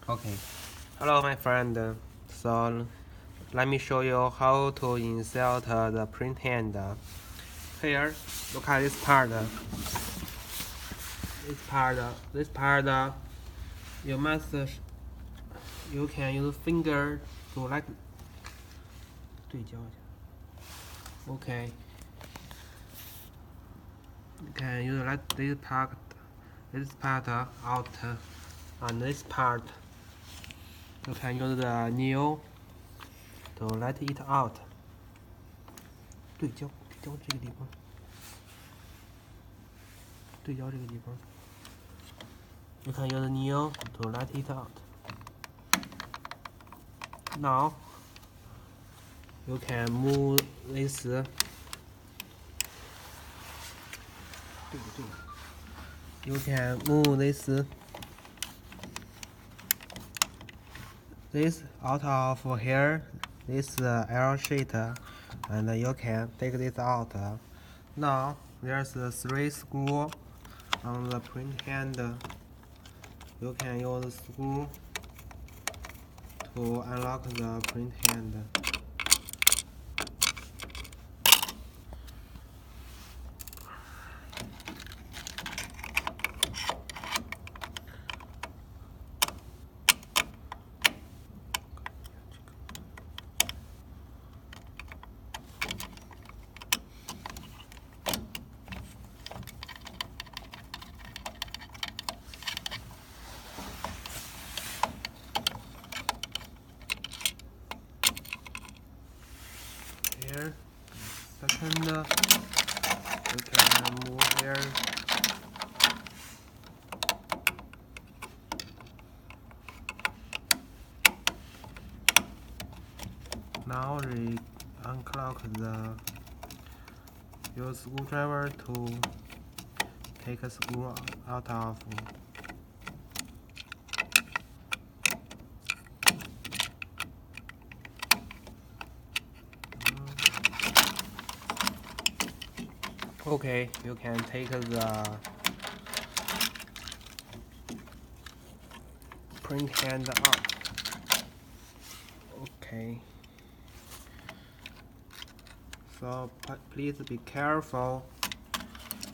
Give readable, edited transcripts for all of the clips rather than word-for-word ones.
Okay. Hello, my friend. So, let me show you how to insert the print hand. Here, look at this part. This part, you must, you can use finger to like 对焦一下. Okay. You can use like this part out, and this part. You can use the nail to let it out. 对焦这个地方，对焦这个地方。You can use the nail to let it out. Now you can move this. You can move this out of here. This L sheet, and you can take this out. Now there's 3 screws on the print hand. You can use the screw to unlock the print hand. Here, second, you can move here. Now we unclock use screwdriver to take a screw out of. Okay, you can take the print hand out. Okay. So please be careful.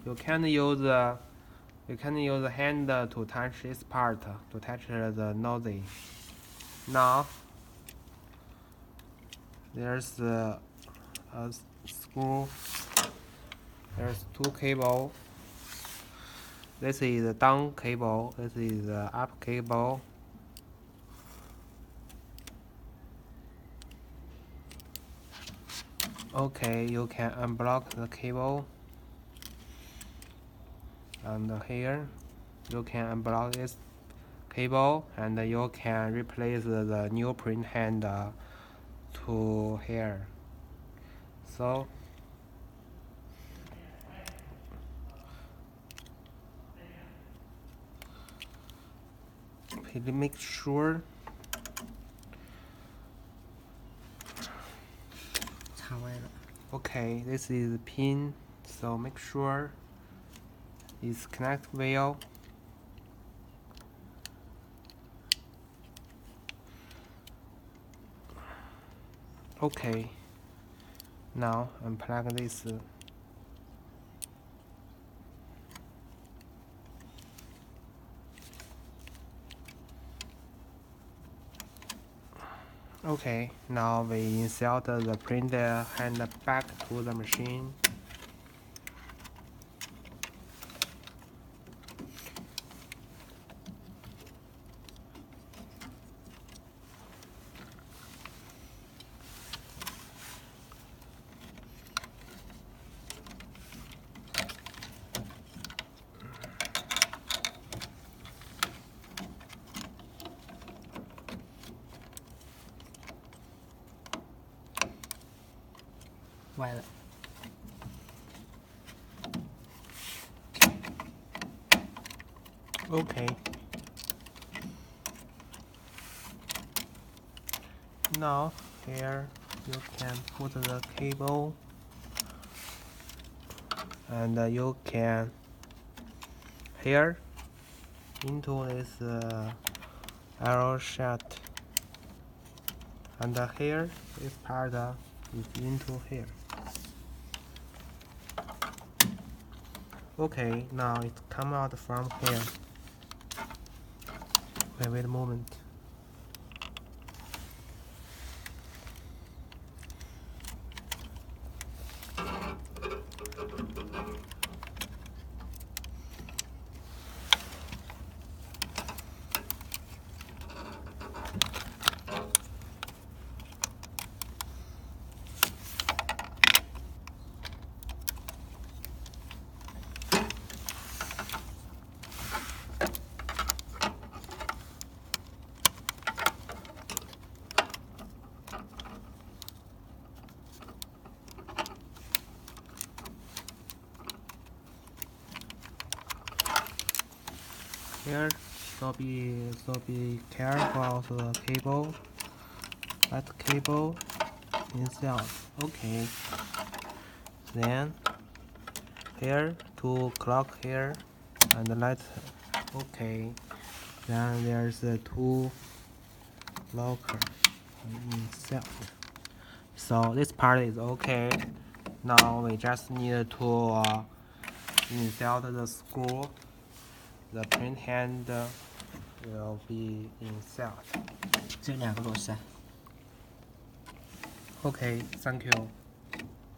You can use the hand to touch this part, to touch the nozzle. Now there's a screw. There's 2 cables. This is the down cable. This is the up cable. Okay, you can unblock the cable. And here, you can unblock this cable, and you can replace the new print hand to here. So please make sure. Okay, this is the pin, so make sure it's connect well. Okay, now unplug this. Okay, now we insert the printer hand back to the machine. Violet. Okay. Now here you can put the cable, and you can here into this arrow shut, and here this part is into here. Okay, now it come out from here. Wait a moment. Here, so be careful of the cable. That cable inside. Okay. Then here two clock here and the light. Okay. Then there's the two locker inside. So this part is okay. Now we just need to insert the screw. The print hand will be inside. 这两个螺丝啊。 Okay, thank you.